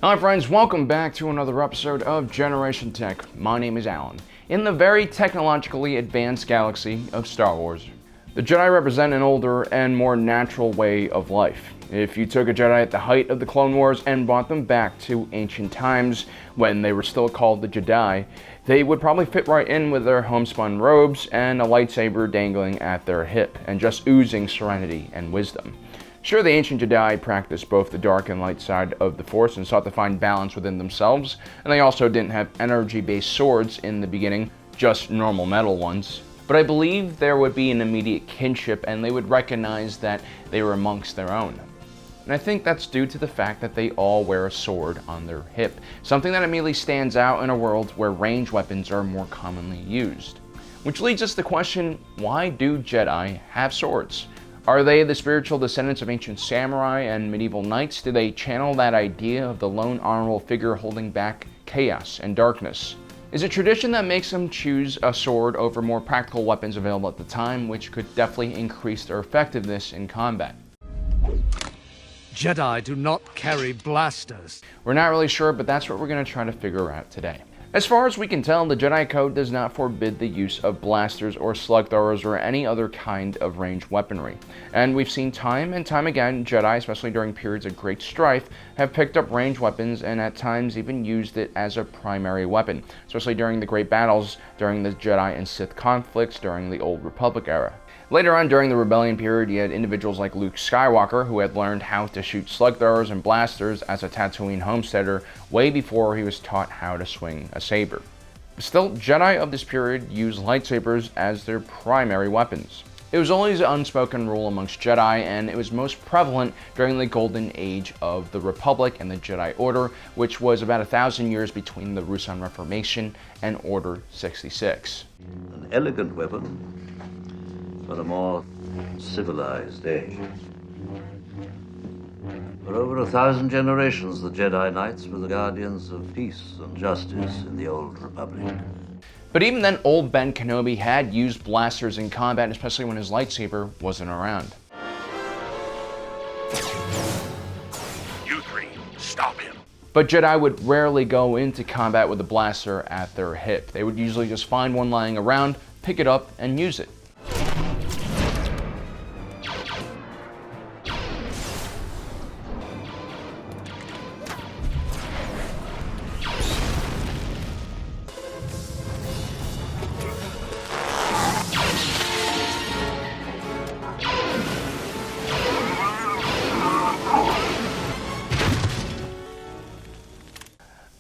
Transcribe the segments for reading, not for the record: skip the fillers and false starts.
Hi friends, welcome back to another episode of Generation Tech. My name is Alan. In the very technologically advanced galaxy of Star Wars, the Jedi represent an older and more natural way of life. If you took a Jedi at the height of the Clone Wars and brought them back to ancient times when they were still called the Jedi, they would probably fit right in with their homespun robes and a lightsaber dangling at their hip and just oozing serenity and wisdom. Sure, the ancient Jedi practiced both the dark and light side of the Force and sought to find balance within themselves, and they also didn't have energy-based swords in the beginning, just normal metal ones. But I believe there would be an immediate kinship and they would recognize that they were amongst their own. And I think that's due to the fact that they all wear a sword on their hip, something that immediately stands out in a world where ranged weapons are more commonly used. Which leads us to the question, why do Jedi have swords? Are they the spiritual descendants of ancient samurai and medieval knights? Do they channel that idea of the lone honorable figure holding back chaos and darkness? Is it tradition that makes them choose a sword over more practical weapons available at the time, which could definitely increase their effectiveness in combat? Jedi do not carry blasters. We're not really sure, but that's what we're going to try to figure out today. As far as we can tell, the Jedi Code does not forbid the use of blasters or slug throwers or any other kind of ranged weaponry. And we've seen time and time again, Jedi, especially during periods of great strife, have picked up ranged weapons and at times even used it as a primary weapon, especially during the great battles during the Jedi and Sith conflicts during the Old Republic era. Later on during the Rebellion period, you had individuals like Luke Skywalker who had learned how to shoot slug throwers and blasters as a Tatooine homesteader way before he was taught how to swing a saber. Still, Jedi of this period used lightsabers as their primary weapons. It was always an unspoken rule amongst Jedi, and it was most prevalent during the golden age of the Republic and the Jedi Order, which was about 1,000 years between the Ruusan Reformation and Order 66. An elegant weapon for a more civilized age. For over 1,000 generations, the Jedi Knights were the guardians of peace and justice in the Old Republic. But even then, old Ben Kenobi had used blasters in combat, especially when his lightsaber wasn't around. You three, stop him. But Jedi would rarely go into combat with a blaster at their hip. They would usually just find one lying around, pick it up, and use it.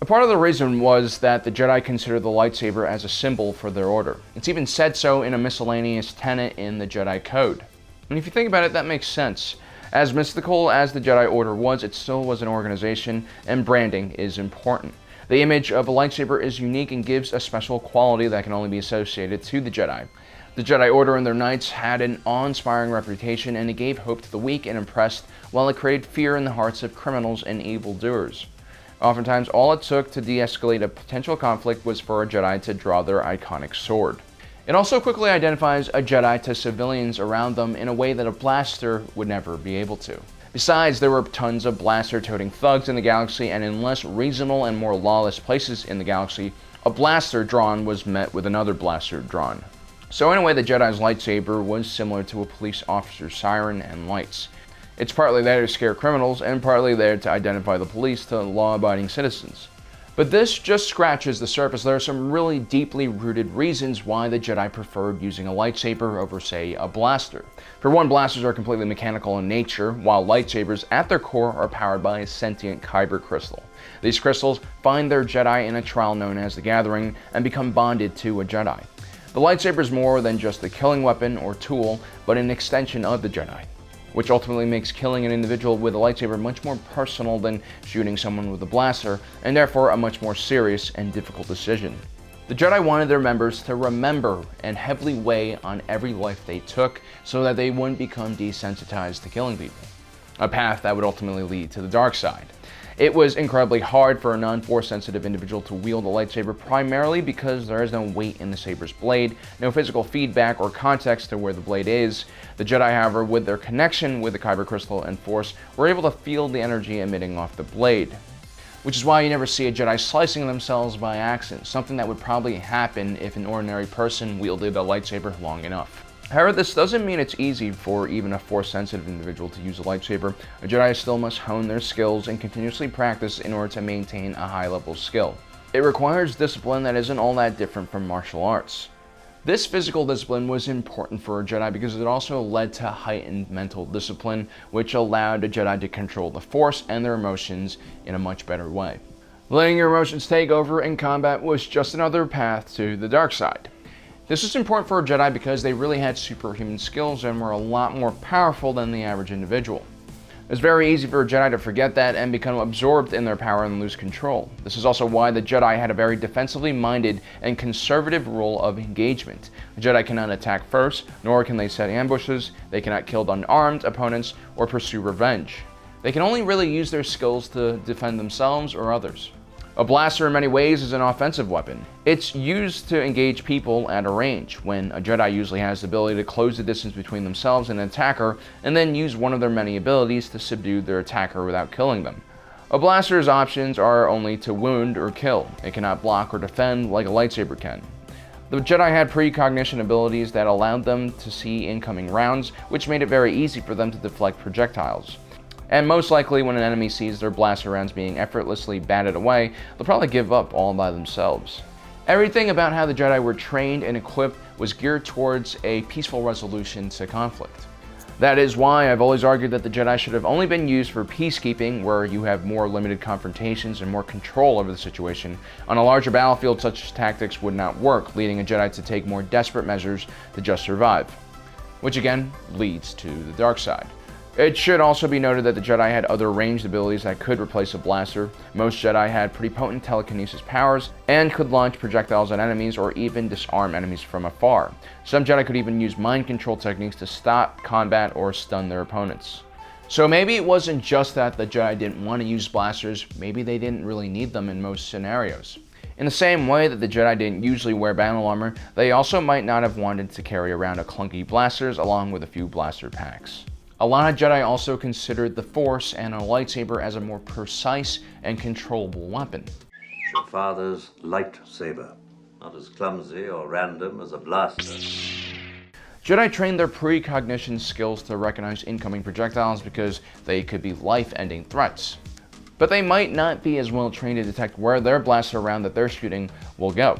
Part of the reason was that the Jedi considered the lightsaber as a symbol for their order. It's even said so in a miscellaneous tenet in the Jedi Code. And if you think about it, that makes sense. As mystical as the Jedi Order was, it still was an organization, and branding is important. The image of a lightsaber is unique and gives a special quality that can only be associated to the Jedi. The Jedi Order and their knights had an awe-inspiring reputation, and it gave hope to the weak and oppressed, while it created fear in the hearts of criminals and evildoers. Oftentimes, all it took to de-escalate a potential conflict was for a Jedi to draw their iconic sword. It also quickly identifies a Jedi to civilians around them in a way that a blaster would never be able to. Besides, there were tons of blaster-toting thugs in the galaxy, and in less reasonable and more lawless places in the galaxy, a blaster drawn was met with another blaster drawn. So in a way, the Jedi's lightsaber was similar to a police officer's siren and lights. It's partly there to scare criminals and partly there to identify the police to law-abiding citizens. But this just scratches the surface. There are some really deeply rooted reasons why the Jedi preferred using a lightsaber over, say, a blaster. For one, blasters are completely mechanical in nature, while lightsabers at their core are powered by a sentient kyber crystal. These crystals find their Jedi in a trial known as the Gathering and become bonded to a Jedi. The lightsaber is more than just a killing weapon or tool, but an extension of the Jedi, which ultimately makes killing an individual with a lightsaber much more personal than shooting someone with a blaster, and therefore a much more serious and difficult decision. The Jedi wanted their members to remember and heavily weigh on every life they took so that they wouldn't become desensitized to killing people, a path that would ultimately lead to the dark side. It was incredibly hard for a non-force sensitive individual to wield a lightsaber, primarily because there is no weight in the saber's blade, no physical feedback or context to where the blade is. The Jedi, however, with their connection with the kyber crystal and force, were able to feel the energy emitting off the blade. which is why you never see a Jedi slicing themselves by accident, something that would probably happen if an ordinary person wielded a lightsaber long enough. However, this doesn't mean it's easy for even a Force-sensitive individual to use a lightsaber. A Jedi still must hone their skills and continuously practice in order to maintain a high level of skill. It requires discipline that isn't all that different from martial arts. This physical discipline was important for a Jedi because it also led to heightened mental discipline, which allowed a Jedi to control the Force and their emotions in a much better way. Letting your emotions take over in combat was just another path to the dark side. This is important for a Jedi because they really had superhuman skills and were a lot more powerful than the average individual. It's very easy for a Jedi to forget that and become absorbed in their power and lose control. This is also why the Jedi had a very defensively minded and conservative rule of engagement. The Jedi cannot attack first, nor can they set ambushes, they cannot kill unarmed opponents, or pursue revenge. They can only really use their skills to defend themselves or others. A blaster in many ways is an offensive weapon. It's used to engage people at a range, when a Jedi usually has the ability to close the distance between themselves and an attacker, and then use one of their many abilities to subdue their attacker without killing them. A blaster's options are only to wound or kill. It cannot block or defend like a lightsaber can. The Jedi had precognition abilities that allowed them to see incoming rounds, which made it very easy for them to deflect projectiles. And most likely when an enemy sees their blaster rounds being effortlessly batted away, they'll probably give up all by themselves. Everything about how the Jedi were trained and equipped was geared towards a peaceful resolution to conflict. That is why I've always argued that the Jedi should have only been used for peacekeeping, where you have more limited confrontations and more control over the situation. On a larger battlefield, such tactics would not work, leading a Jedi to take more desperate measures to just survive, which again leads to the dark side. It should also be noted that the Jedi had other ranged abilities that could replace a blaster. Most Jedi had pretty potent telekinesis powers and could launch projectiles at enemies or even disarm enemies from afar. Some Jedi could even use mind control techniques to stop combat or stun their opponents. So maybe it wasn't just that the Jedi didn't want to use blasters, maybe they didn't really need them in most scenarios. In the same way that the Jedi didn't usually wear battle armor, they also might not have wanted to carry around a clunky blasters along with a few blaster packs. A lot of Jedi also considered the Force and a lightsaber as a more precise and controllable weapon. Your father's lightsaber, not as clumsy or random as a blaster. Jedi trained their precognition skills to recognize incoming projectiles because they could be life-ending threats. But they might not be as well trained to detect where their blaster round that they're shooting will go.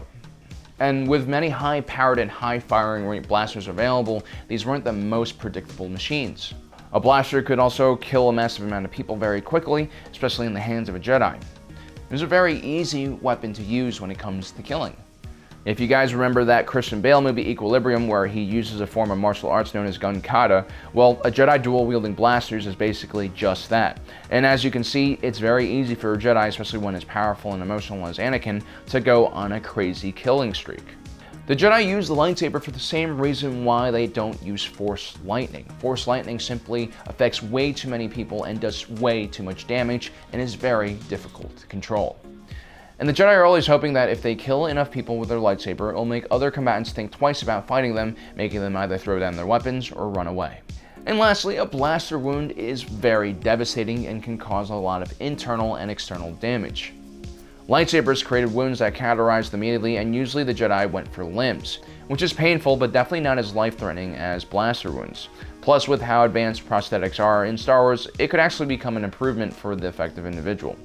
And with many high-powered and high-firing rate blasters available, these weren't the most predictable machines. A blaster could also kill a massive amount of people very quickly, especially in the hands of a Jedi. It was a very easy weapon to use when it comes to killing. If you guys remember that Christian Bale movie Equilibrium, where he uses a form of martial arts known as gun kata, well, a Jedi dual-wielding blasters is basically just that. And as you can see, it's very easy for a Jedi, especially one as powerful and emotional as Anakin, to go on a crazy killing streak. The Jedi use the lightsaber for the same reason why they don't use Force lightning. Force lightning simply affects way too many people and does way too much damage and is very difficult to control. And the Jedi are always hoping that if they kill enough people with their lightsaber, it will make other combatants think twice about fighting them, making them either throw down their weapons or run away. And lastly, a blaster wound is very devastating and can cause a lot of internal and external damage. Lightsabers created wounds that cauterized immediately, and usually the Jedi went for limbs, which is painful but definitely not as life-threatening as blaster wounds. Plus, with how advanced prosthetics are in Star Wars, it could actually become an improvement for the effective individual.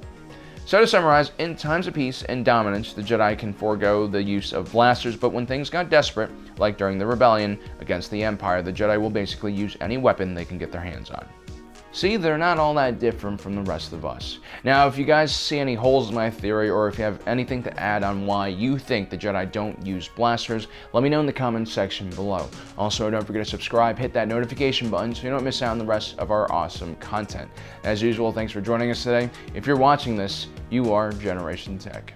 So to summarize, in times of peace and dominance, the Jedi can forego the use of blasters, but when things got desperate, like during the rebellion against the Empire, the Jedi will basically use any weapon they can get their hands on. See, they're not all that different from the rest of us. Now, if you guys see any holes in my theory, or if you have anything to add on why you think the Jedi don't use blasters, let me know in the comments section below. Also, don't forget to subscribe, hit that notification button so you don't miss out on the rest of our awesome content. As usual, thanks for joining us today. If you're watching this, you are Generation Tech.